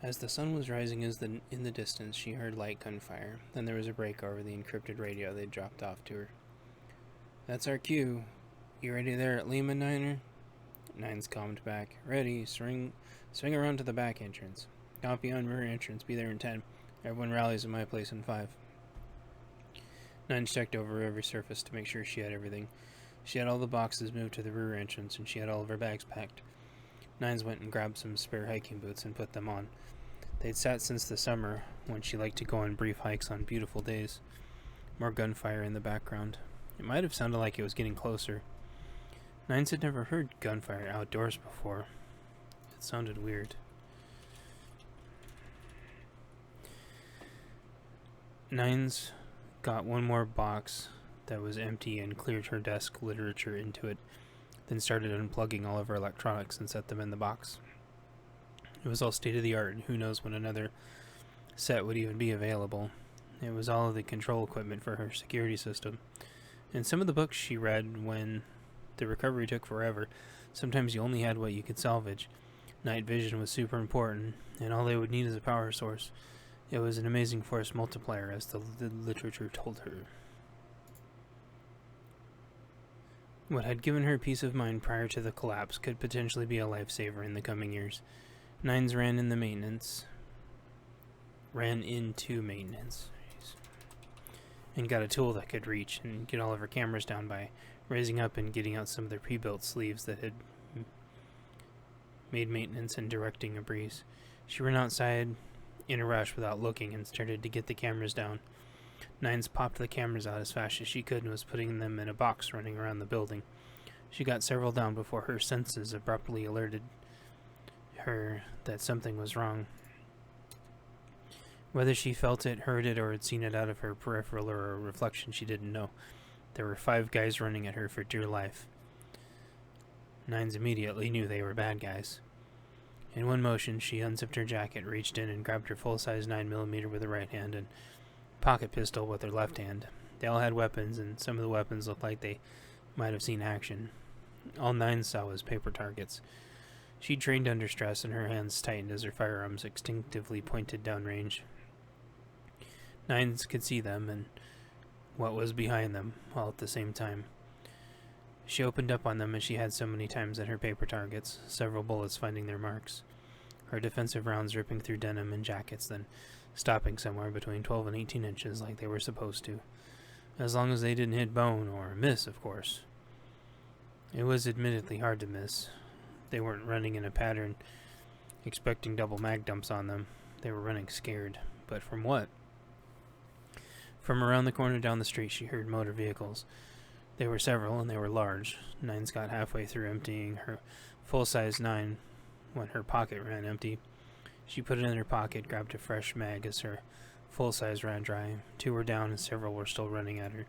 As the sun was rising in the distance, she heard light gunfire. Then there was a break over the encrypted radio they'd dropped off to her. "That's our cue. You ready there at Lehman, Niner?" Nines calmed back. "Ready. Swing around to the back entrance. Copy on rear entrance. Be there in 10. Everyone rallies at my place in 5. Nines checked over every surface to make sure she had everything. She had all the boxes moved to the rear entrance, and she had all of her bags packed. Nines went and grabbed some spare hiking boots and put them on. They'd sat since the summer, when she liked to go on brief hikes on beautiful days. More gunfire in the background. It might have sounded like it was getting closer. Nines had never heard gunfire outdoors before. It sounded weird. Nines got one more box that was empty and cleared her desk literature into it, then started unplugging all of her electronics and set them in the box. It was all state-of-the-art, and who knows when another set would even be available. It was all of the control equipment for her security system. And some of the books she read when the recovery took forever. Sometimes you only had what you could salvage. Night vision was super important, and all they would need is a power source. It was an amazing force multiplier, as the literature told her. What had given her peace of mind prior to the collapse could potentially be a lifesaver in the coming years. Nines ran into maintenance, and got a tool that could reach and get all of her cameras down by raising up and getting out some of their pre-built sleeves that had made maintenance and directing a breeze. She ran outside in a rush without looking and started to get the cameras down. Nines popped the cameras out as fast as she could and was putting them in a box running around the building. She got several down before her senses abruptly alerted her that something was wrong. Whether she felt it, heard it, or had seen it out of her peripheral or a reflection, she didn't know. There were 5 guys running at her for dear life. Nines immediately knew they were bad guys. In one motion, she unzipped her jacket, reached in, and grabbed her full-size 9mm with her right hand and pocket pistol with her left hand. They all had weapons, and some of the weapons looked like they might have seen action. All Nines saw was paper targets. She trained under stress, and her hands tightened as her firearms instinctively pointed downrange. Nines could see them and what was behind them, all at the same time. She opened up on them as she had so many times at her paper targets, several bullets finding their marks. Her defensive rounds ripping through denim and jackets, then stopping somewhere between 12 and 18 inches like they were supposed to. As long as they didn't hit bone, or miss, of course. It was admittedly hard to miss. They weren't running in a pattern, expecting double mag dumps on them. They were running scared. But from what? From around the corner down the street, she heard motor vehicles. There were several, and they were large. Nines got halfway through emptying her full-size 9 when her pocket ran empty. She put it in her pocket, grabbed a fresh mag as her full-size ran dry. 2 were down, and several were still running at her.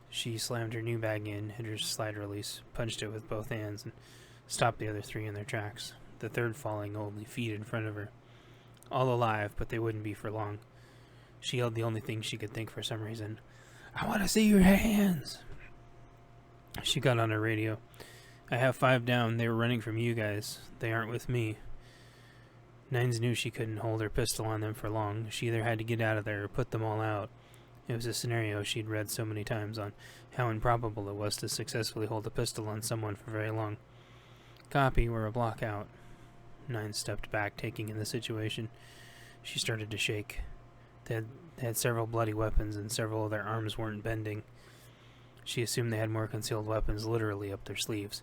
She slammed her new bag in, hit her slide release, punched it with both hands, and stopped the other 3 in their tracks, the third falling only feet in front of her. All alive, but they wouldn't be for long. She yelled the only thing she could think for some reason. "I want to see your hands!" She got on her radio. "I have 5 down. They were running from you guys. They aren't with me." Nines knew she couldn't hold her pistol on them for long. She either had to get out of there or put them all out. It was a scenario she'd read so many times on how improbable it was to successfully hold a pistol on someone for very long. Copy, we're a block out. Nines stepped back, taking in the situation. She started to shake. They had several bloody weapons, and several of their arms weren't bending. She assumed they had more concealed weapons literally up their sleeves.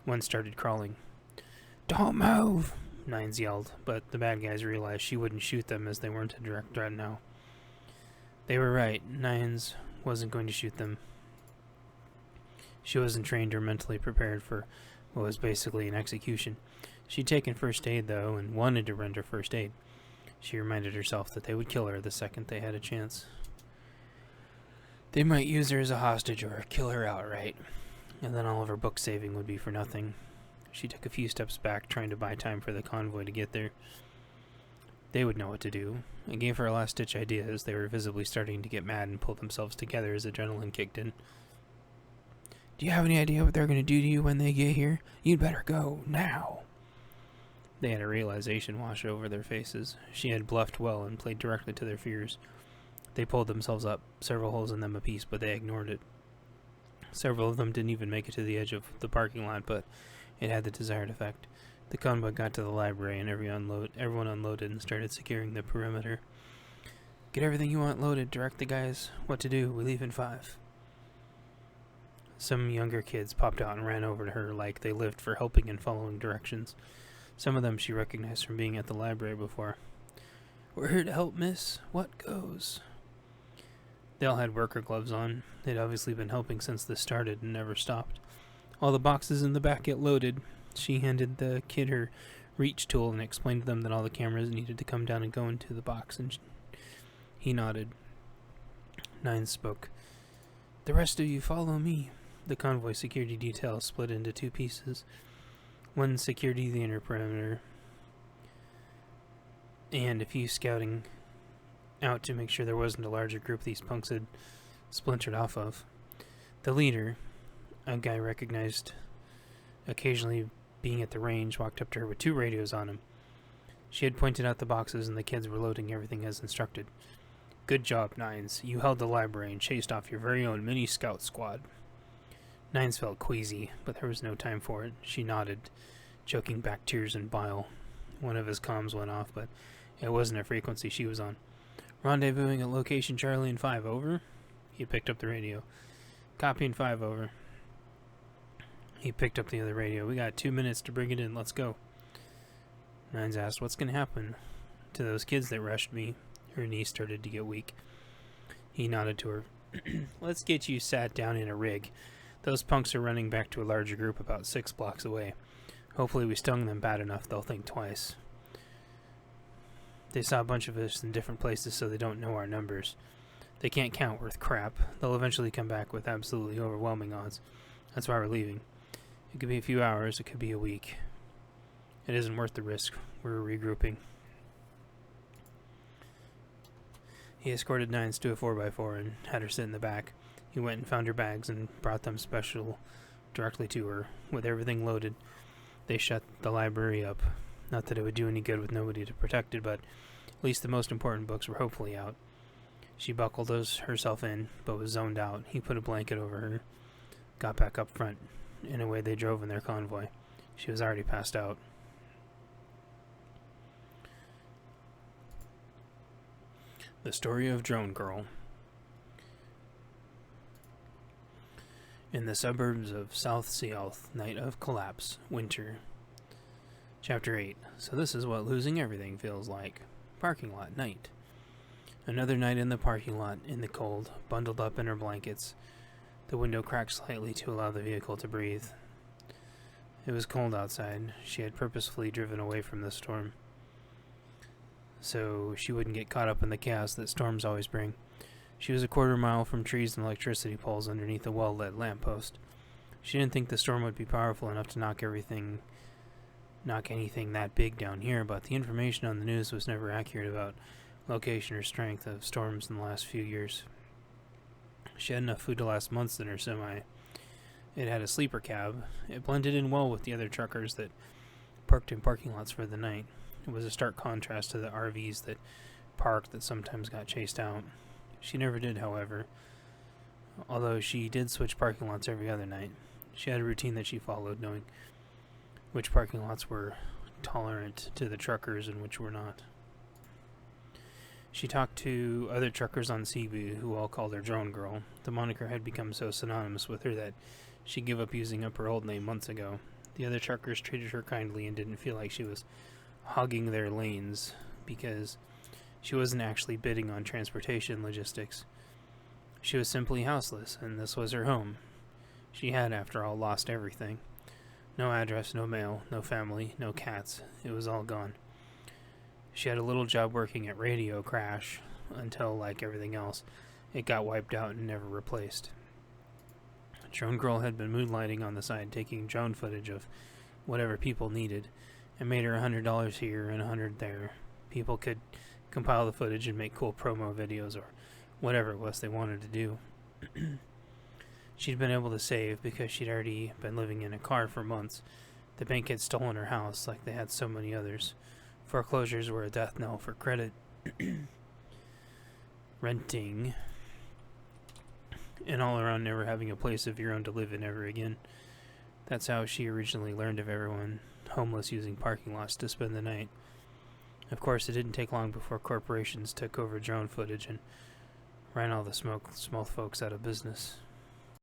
One started crawling. "Don't move!" Nines yelled, but the bad guys realized she wouldn't shoot them as they weren't a direct threat now. They were right. Nines wasn't going to shoot them. She wasn't trained or mentally prepared for what was basically an execution. She'd taken first aid, though, and wanted to render first aid. She reminded herself that they would kill her the second they had a chance. They might use her as a hostage or kill her outright, and then all of her book saving would be for nothing. She took a few steps back, trying to buy time for the convoy to get there. They would know what to do. It gave her last-ditch ideas. They were visibly starting to get mad and pull themselves together as adrenaline kicked in. "Do you have any idea what they're going to do to you when they get here? You'd better go, now." They had a realization wash over their faces. She had bluffed well and played directly to their fears. They pulled themselves up, several holes in them apiece, but they ignored it. Several of them didn't even make it to the edge of the parking lot, but it had the desired effect. The convoy got to the library, and everyone unloaded and started securing the perimeter. Get everything you want loaded. Direct the guys what to do. We leave in 5. Some younger kids popped out and ran over to her like they lived for helping and following directions. Some of them she recognized from being at the library before. We're here to help, miss. What goes? They all had worker gloves on. They'd obviously been helping since this started and never stopped. All the boxes in the back get loaded. She handed the kid her reach tool and explained to them that all the cameras needed to come down and go into the box, and he nodded. Nines spoke. The rest of you follow me. The convoy security detail split into 2 pieces. One security the inner perimeter, and a few scouting out to make sure there wasn't a larger group these punks had splintered off of. The leader, a guy recognized occasionally being at the range, walked up to her with 2 radios on him. She had pointed out the boxes and the kids were loading everything as instructed. Good job, Nines. You held the library and chased off your very own mini scout squad. Nines felt queasy, but there was no time for it. She nodded, choking back tears and bile. One of his comms went off, but it wasn't a frequency she was on. Rendezvousing at location Charlie and 5, over. He picked up the radio. Copy and 5, over. He picked up the other radio. We got 2 minutes to bring it in. Let's go. Nines asked, what's going to happen to those kids that rushed me? Her knee started to get weak. He nodded to her. Let's get you sat down in a rig. Those punks are running back to a larger group about 6 blocks away. Hopefully we stung them bad enough they'll think twice. They saw a bunch of us in different places, so they don't know our numbers. They can't count worth crap. They'll eventually come back with absolutely overwhelming odds. That's why we're leaving. It could be a few hours, it could be a week. It isn't worth the risk. We're regrouping. He escorted Nines to a 4x4 and had her sit in the back. He went and found her bags and brought them special directly to her. With everything loaded, they shut the library up. Not that it would do any good with nobody to protect it, but at least the most important books were hopefully out. She buckled herself in, but was zoned out. He put a blanket over her, got back up front, and away they drove in their convoy. She was already passed out. The story of Drone Girl. In the suburbs of South Seattle, night of collapse, winter. Chapter 8. So this is what losing everything feels like. Parking lot, night. Another night in the parking lot, in the cold, bundled up in her blankets. The window cracked slightly to allow the vehicle to breathe. It was cold outside. She had purposefully driven away from the storm, so she wouldn't get caught up in the chaos that storms always bring. She was a quarter mile from trees and electricity poles underneath a well-lit lamppost. She didn't think the storm would be powerful enough to knock anything that big down here, but the information on the news was never accurate about location or strength of storms in the last few years. She had enough food to last months in her semi. It had a sleeper cab. It blended in well with the other truckers that parked in parking lots for the night. It was a stark contrast to the RVs that parked that sometimes got chased out. She never did, however, although she did switch parking lots every other night. She had a routine that she followed, knowing which parking lots were tolerant to the truckers and which were not. She talked to other truckers on Cebu who all called her Drone Girl. The moniker had become so synonymous with her that she gave up using up her old name months ago. The other truckers treated her kindly and didn't feel like she was hogging their lanes because she wasn't actually bidding on transportation logistics. She was simply houseless, and this was her home. She had, after all, lost everything. No address, no mail, no family, no cats. It was all gone. She had a little job working at Radio Crash until, like everything else, it got wiped out and never replaced. Drone Girl had been moonlighting on the side, taking drone footage of whatever people needed, and made her $100 here and $100 there. People could compile the footage and make cool promo videos or whatever it was they wanted to do. She'd been able to save because she'd already been living in a car for months. The bank had stolen her house like they had so many others. Foreclosures were a death knell for credit. Renting. And all around never having a place of your own to live in ever again. That's how she originally learned of everyone homeless using parking lots to spend the night. Of course, it didn't take long before corporations took over drone footage and ran all the small folks out of business.